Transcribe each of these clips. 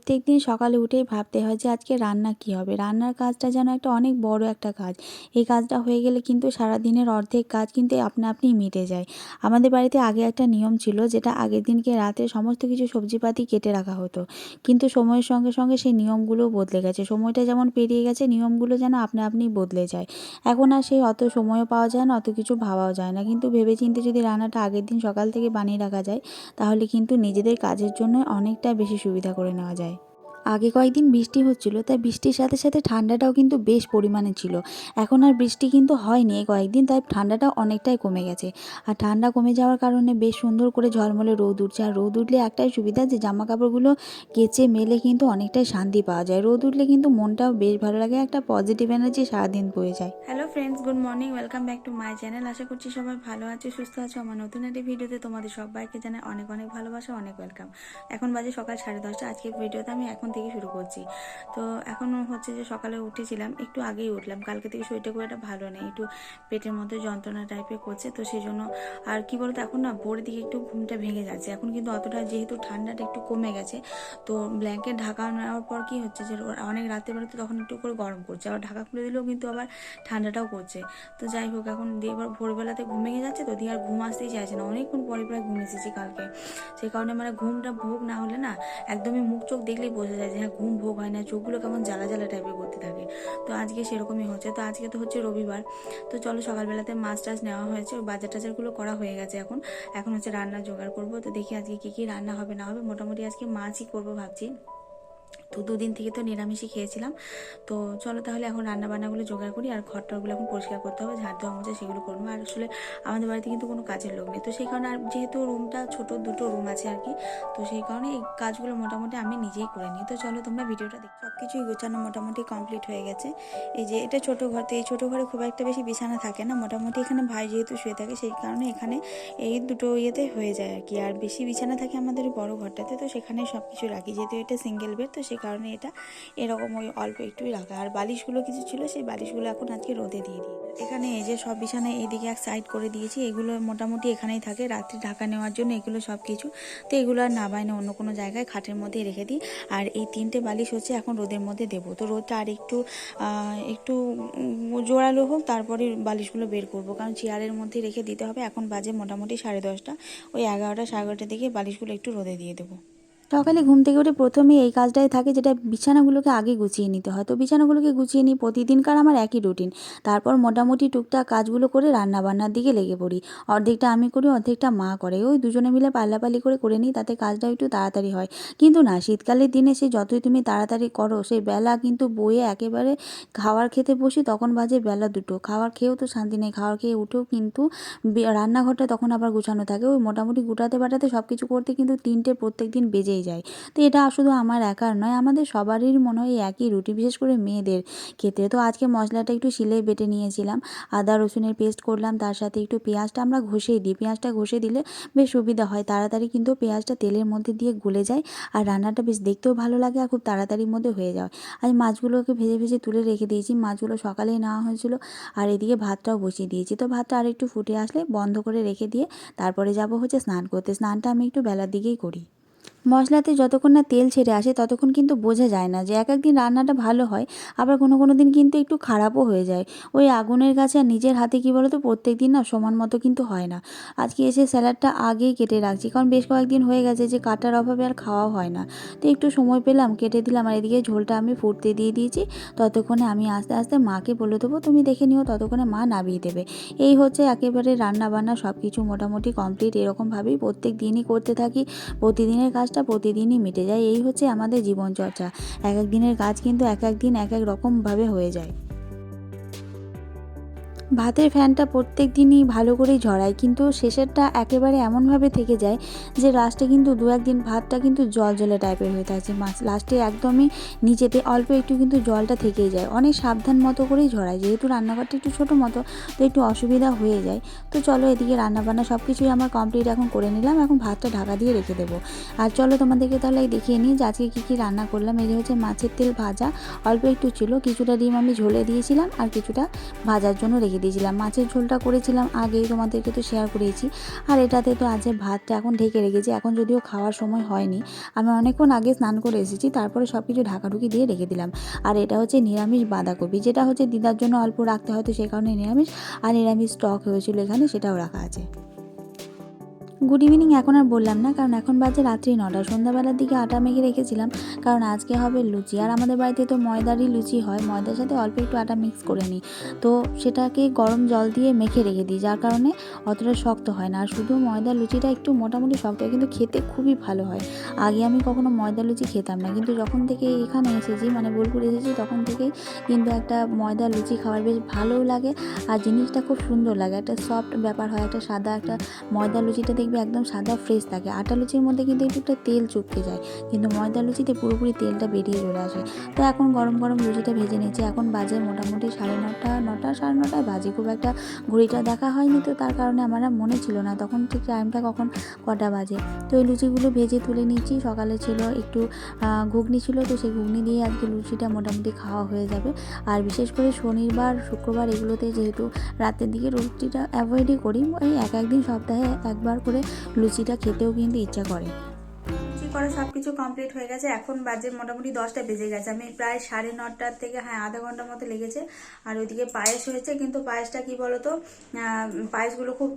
প্রত্যেকদিন সকালে উঠেই ভাবতে হয় যে আজকে রান্না কী হবে। রান্নার কাজটা যেন একটা অনেক বড় একটা কাজ। এই কাজটা হয়ে গেলে কিন্তু সারাদিনের অর্ধেক কাজ কিন্তু আপনা আপনিই মিটে যায়। আমাদের বাড়িতে আগে একটা নিয়ম ছিল, যেটা আগের দিনকে রাতে সমস্ত কিছু সবজিপাতি কেটে রাখা হতো। কিন্তু সময়ের সঙ্গে সঙ্গে সেই নিয়মগুলোও বদলে গেছে। সময়টা যেমন পেরিয়ে গেছে, নিয়মগুলো যেন আপনা আপনিই বদলে যায়। এখন আর সেই অত সময়ও পাওয়া যায় না, অত কিছু ভাবাও যায় না। কিন্তু ভেবেচিন্তে যদি রান্নাটা আগের দিন সকাল থেকে বানিয়ে রাখা যায়, তাহলে কিন্তু নিজেদের কাজের জন্য অনেকটা বেশি সুবিধা করে নেওয়া যায়। আগে কয়েকদিন বৃষ্টি হচ্ছিল, তাই বৃষ্টির সাথে সাথে ঠান্ডাটাও কিন্তু বেশ পরিমাণে ছিল। এখন আর বৃষ্টি কিন্তু হয়নি এই কয়েকদিন, তাই ঠান্ডাটাও অনেকটাই কমে গেছে। আর ঠান্ডা কমে যাওয়ার কারণে বেশ সুন্দর করে ঝলমলে রোদ উঠছে। আর রোদ উঠলে একটাই সুবিধা, যে জামা কাপড়গুলো কেচে মেলে কিন্তু অনেকটাই শান্তি পাওয়া যায়। রোদ উঠলে কিন্তু মনটাও বেশ ভালো লাগে, একটা পজিটিভ এনার্জি সারাদিন বয়ে যায়। Hello friends, good morning, welcome back to my channel. আশা করছি সবাই ভালো আছে, সুস্থ আছে। আমার নতুন একটি ভিডিওতে তোমাদের সবাইকে জানাই অনেক অনেক ভালোবাসা, অনেক ওয়েলকাম। এখন বাজে সকাল 10:30। আজকের ভিডিওতে আমি এখন থেকে শুরু করছি। তো এখন হচ্ছে যে সকালে উঠেছিলাম, একটু আগেই উঠলাম। কালকে থেকে শরীরটা খুব একটা ভালো নেই, একটু পেটের মধ্যে যন্ত্রণা টাইপের করছে। তো সেই জন্য আর কি বলতো, এখন না ভোরের দিকে একটু ঘুমটা ভেঙে যাচ্ছে। এখন কিন্তু অতটা, যেহেতু ঠান্ডাটা একটু কমে গেছে, তো ব্ল্যাঙ্কেট ঢাকা নেওয়ার পর কি হচ্ছে যে অনেক রাতের বেলাতে তখন একটু করে গরম করছে, আবার ঢাকা খুলে দিলেও কিন্তু আবার ঠান্ডাটাও করছে। তো যাই হোক, এখন দিয়ে এবার ভোরবেলাতে ঘুম ভেঙে যাচ্ছে, তো দিয়ে আর ঘুম আসতেই চাইছে না। অনেকক্ষণ পরে প্রায় ঘুম এসেছি কালকে। সেই কারণে মানে ঘুমটা ভোগ না হলে না, একদমই মুখ চোখ দেখলেই বোঝা যায় যে হ্যাঁ, ঘুম ভোগ হয় না, চোখগুলো কেমন জ্বালা জ্বালা টাইপের করতে থাকে। তো আজকে সেরকমই হচ্ছে। তো আজকে তো হচ্ছে রবিবার। তো চলো, সকালবেলাতে মাছ টাছ নেওয়া হয়েছে, বাজার টাজারগুলো করা হয়ে গেছে। এখন এখন হচ্ছে রান্না জোগাড় করবো। তো দেখি আজকে কী কী রান্না হবে না হবে। মোটামুটি আজকে মাছই করবো ভাবছি। তো দুদিন থেকে তো নিরামিষই খেয়েছিলাম। তো চলো তাহলে এখন রান্না বান্নাগুলো জোগাড় করি। আর ঘরটাগুলো এখন পরিষ্কার করতে হবে, ঝাড় দেওয়া মোছা সেগুলো করবো। আর আসলে আমাদের বাড়িতে কিন্তু কোনো কাজের লোক নেই, তো সেই কারণে, আর যেহেতু রুমটা ছোট, দুটো রুম আছে আর কি, তো সেই কারণে এই কাজগুলো মোটামুটি আমি নিজেই করে নিই। তো চলো তোমরা ভিডিওটা দেখো। সব কিছুই গোছানো মোটামুটি কমপ্লিট হয়ে গেছে। এই যে এটা ছোটো ঘর, তো এই ছোটো ঘরে খুব একটা বেশি বিছানা থাকে না। মোটামুটি এখানে ভাই যেহেতু শুয়ে থাকে, সেই কারণে এখানে এই দুটো ইয়েতে হয়ে যায় আর কি। আর বেশি বিছানা থাকে আমাদের বড় ঘরটাতে, তো সেখানে সব কিছু রাখি। যেহেতু এটা সিঙ্গেল বেড, তো সেই কারণে এটা এরকম ওই অল্প একটুই রাখা। আর বালিশগুলো কিছু ছিল, সেই বালিশগুলো এখন আজকে রোদে দিয়ে দিই। এখানে এই যে সব বিছানায় এইদিকে এক সাইড করে দিয়েছি, এগুলো মোটামুটি এখানেই থাকে রাত্রি ঢাকা নেওয়ার জন্য, এগুলো সব কিছু। তো এগুলো আর না বাইনে অন্য কোনো জায়গায় খাটের মধ্যে রেখে দিই। আর এই তিনটে বালিশ হচ্ছে এখন রোদের মধ্যে দেবো। তো রোদটা আর একটু একটু জোরালো হোক, তারপরে বালিশগুলো বের করবো, কারণ চেয়ারের মধ্যে রেখে দিতে হবে। এখন বাজে মোটামুটি 10:30, ওই 11টা 11:30 দিকে বালিশগুলো একটু রোদে দিয়ে দেবো। সকালে ঘুম থেকে উঠে প্রথমেই এই কাজটাই থাকে, যেটা বিছানাগুলোকে আগে গুছিয়ে নিতে হয়। তো বিছানাগুলোকে গুছিয়ে নিই, প্রতিদিনকার আমার একই রুটিন। তারপর মোটামুটি টুকটাক কাজগুলো করে রান্নাবান্নার দিকে লেগে পড়ি। অর্ধেকটা আমি করি, অর্ধেকটা মা করে। ওই দুজনে মিলে পাল্লাপাল্লি করে নিই, তাতে কাজটা একটু তাড়াতাড়ি হয়। কিন্তু না, শীতকালের দিনে সে যতই তুমি তাড়াতাড়ি করো, সেই বেলা কিন্তু বয়ে একেবারে খাবার খেতে বসি, তখন বাজে বেলা 2টো। খাবার খেয়েও তো শান্তি নেই, খাবার খেয়ে উঠেও কিন্তু রান্নাঘরটা তখন আবার গুছানো থাকে। ওই মোটামুটি গুটাতে বাটাতে সব কিছু করতে কিন্তু 3টে প্রত্যেক দিন বেজেই যায়। তো এটা শুধু আমার একার নয়, আমাদের সবারই মনে হয় একই রুটি, বিশেষ করে মেয়েদের ক্ষেত্রে। তো আজকে মশলাটা একটু শিলে বেটে নিয়েছিলাম, আদা রসুনের পেস্ট করলাম, তার সাথে একটু পেঁয়াজটা আমরা ঘষেই দিই। পেঁয়াজটা ঘষে দিলে বেশ সুবিধা হয়, তাড়াতাড়ি কিন্তু পেঁয়াজটা তেলের মধ্যে দিয়ে গলে যায়। আর রান্নাটা বেশ দেখতেও ভালো লাগে, আর খুব তাড়াতাড়ির মধ্যে হয়ে যায়। আজ মাছগুলোকে ভেজে ভেজে তুলে রেখে দিয়েছি, মাছগুলো সকালেই নেওয়া হয়েছিল। আর এদিকে ভাতটাও বসিয়ে দিয়েছি। তো ভাতটা আর একটু ফুটে আসলে বন্ধ করে রেখে দিয়ে তারপরে যাব হচ্ছে স্নান করতে। স্নানটা আমি একটু বেলার দিকেই করি। মশলাতে যতক্ষণ না তেল ছেড়ে আসে, ততক্ষণ কিন্তু বোঝা যায় না যে এক একদিন রান্নাটা ভালো হয়, আবার কোনো দিন কিন্তু একটু খারাপও হয়ে যায়। ওই আগুনের কাছে আর নিজের হাতে কী বলো তো, প্রত্যেক দিন না সমান মতো কিন্তু হয় না। আজকে এসে স্যালাডটা আগেই কেটে রাখছি, কারণ বেশ কয়েকদিন হয়ে গেছে যে কাটার অভাবে আর খাওয়াও হয় না। তো একটু সময় পেলাম, কেটে দিলাম। আর এদিকে ঝোলটা আমি ফুটতে দিয়ে দিয়েছি। ততক্ষণে আমি আস্তে আস্তে মাকে বলে দেবো, তুমি দেখে নিও, ততক্ষণে মা নামিয়ে দেবে। এই হচ্ছে একেবারে রান্না বান্না সব কিছু মোটামুটি কমপ্লিট। এরকমভাবেই প্রত্যেক দিনই করতে থাকি, প্রতিদিনের কাজটা প্রতিদিনই মিটে যায়। এই হচ্ছে আমাদের জীবনচর্চা। এক এক দিনের কাজ কিন্তু এক এক দিন এক এক রকমভাবে হয়ে যায়। ভাতের ফ্যানটা প্রত্যেক দিনই ভালো করেই ঝরাই, কিন্তু শেষেরটা একেবারে এমনভাবে থেকে যায় যে লাস্টে কিন্তু 2-1 দিন ভাতটা কিন্তু জল টাইপের হয়ে থাকে। লাস্টে একদমই নিচেতে অল্প একটু কিন্তু জলটা থেকেই যায়। অনেক সাবধান মতো করেই ঝরাই, যেহেতু রান্নাঘরটা একটু ছোটো মতো, তো একটু অসুবিধা হয়ে যায়। তো চলো, এদিকে রান্নাবান্না সব কিছুই আমার কমপ্লিট এখন করে নিলাম। এখন ভাতটা ঢাকা দিয়ে রেখে দেবো। আর চলো তোমাদেরকে তাহলে দেখিয়ে নিই যে আজকে কী রান্না করলাম। এই যে হচ্ছে মাছের তেল ভাজা, অল্প একটু ছিল, কিছুটা ডিম আমি ঝোলে দিয়েছিলাম, আর কিছুটা ভাজার জন্য রেখে রেখে দিয়েছিলাম। মাছের ঝোলটা করেছিলাম আগেই, তোমাদেরকে তো শেয়ার করেছি। আর এটাতে তো আছে ভাতটা এখন ঢেকে রেখেছি। এখন যদিও খাওয়ার সময় হয়নি, আমি অনেকক্ষণ আগে স্নান করে এসেছি, তারপরে সব কিছু ঢাকাঢুকি দিয়ে রেখে দিলাম। আর এটা হচ্ছে নিরামিষ বাঁধাকপি, যেটা হচ্ছে দিদার জন্য অল্প রাখতে হয়, তো সেই কারণে নিরামিষ। আর নিরামিষ স্টক হয়েছিল এখানে, সেটাও রাখা আছে। গুড ইভিনিং এখন আর বললাম না, কারণ এখন বাজে রাত্রি 9টা। সন্ধ্যাবেলার দিকে আটা মেখে রেখেছিলাম, কারণ আজকে হবে লুচি। আর আমাদের বাড়িতে তো ময়দারই লুচি হয়, ময়দার সাথে অল্প একটু আটা মিক্স করে নিই। তো সেটাকে গরম জল দিয়ে মেখে রেখে দিই, যার কারণে অতটা শক্ত হয় না। আর শুধু ময়দার লুচিটা একটু মোটামুটি শক্ত হয়, কিন্তু খেতে খুবই ভালো হয়। আগে আমি কখনো ময়দার লুচি খেতাম না, কিন্তু যখন থেকে এখানে এসেছি, মানে বোলপুর এসেছি, তখন থেকেই কিন্তু একটা ময়দার লুচি খাওয়ার বেশ ভালোও লাগে। আর জিনিসটা খুব সুন্দর লাগে, একটা সফট ব্যাপার হয়, একটা সাদা একটা ময়দা লুচিটা দেখবে একদম সাদা ফ্রেশ থাকে। আটা লুচির মধ্যে কিন্তু একটু তেল চুপকে যায়, কিন্তু ময়দা লুচিতে পুরোপুরি তেলটা বেরিয়ে চলে আসে। তো এখন গরম গরম লুচিটা ভেজে নিচ্ছি। এখন বাজে মোটামুটি 9:30, 9টা 9:30 বাজে। খুব একটা ঘড়িটা দেখা হয়নি, তো তার কারণে আমার আর মনে ছিল না তখন ঠিক টাইমটা কখন কটা বাজে। তো এই লুচিগুলো ভেজে তুলে নিচ্ছি। সকালে ছিল একটু ঘুগনি ছিল, তো সেই ঘুগনি দিয়ে আজকে লুচিটা মোটামুটি খাওয়া হয়ে যাবে। আর বিশেষ করে শনিবার শুক্রবার এগুলোতে যেহেতু রাতের দিকে রুটিটা অ্যাভয়েডই করি, ওই একদিন সপ্তাহে একবার করে লুচিটা খেতেও কিন্তু ইচ্ছা করে। লুচি করা সব কিছু কমপ্লিট হয়ে গেছে। এখন বাজে মোটামুটি 10টা বেজে গেছে। আমি প্রায় 9:30 থেকে, হ্যাঁ, আধা ঘন্টার মতো লেগেছে। আর ওইদিকে পায়েস হয়েছে, কিন্তু পায়েসটা কি বলতো, পায়েসগুলো খুব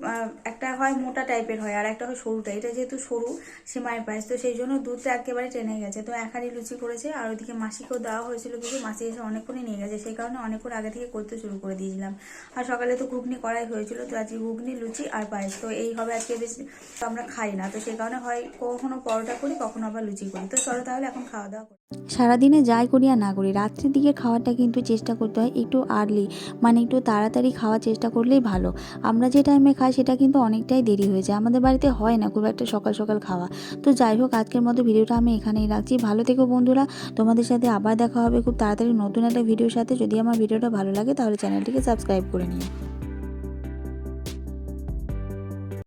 একটা হয় মোটা টাইপের হয়, আর একটা হয় সরুটা। এটা যেহেতু সরু সেমাইয়ের পায়েস, তো সেই জন্য দুধটা একেবারে টেনে গেছে। তো এক হাঁড়ি লুচি করেছে, আর ওইদিকে মাসিকেও দেওয়া হয়েছিল কিছু, মাসি এসে অনেকক্ষণই নিয়ে গেছে, সেই কারণে অনেকক্ষণ আগে থেকে করতে শুরু করে দিয়েছিলাম। আর সকালে তো ঘুগনি করাই হয়েছিল, তো আজকে ঘুগনি, লুচি আর পায়েস, তো এই হবে আজকে। বেশি তো আমরা খাই না, তো সেই কারণে হয় কখনো পরোটা করি, কখনো আবার লুচি করি। তো চলো তাহলে এখন খাওয়া দাওয়া করি। সারাদিনে যাই করি আর না করি, রাত্রির দিকে খাওয়াটা কিন্তু চেষ্টা করতে হয় একটু আর্লি, মানে একটু তাড়াতাড়ি খাওয়ার চেষ্টা করলেই ভালো। আমরা যে টাইমে খাই সেটা কিন্তু অনেকটাই দেরি হয়ে যায়, আমাদের বাড়িতে হয় না খুব একটা সকাল সকাল খাওয়া। তো যাই হোক, আজকের মতো ভিডিওটা আমি এখানেই রাখছি। ভালো থেকো বন্ধুরা, তোমাদের সাথে আবার দেখা হবে খুব তাড়াতাড়ি নতুন একটা ভিডিওর সাথে। যদি আমার ভিডিওটা ভালো লাগে তাহলে চ্যানেলটিকে সাবস্ক্রাইব করে নিও।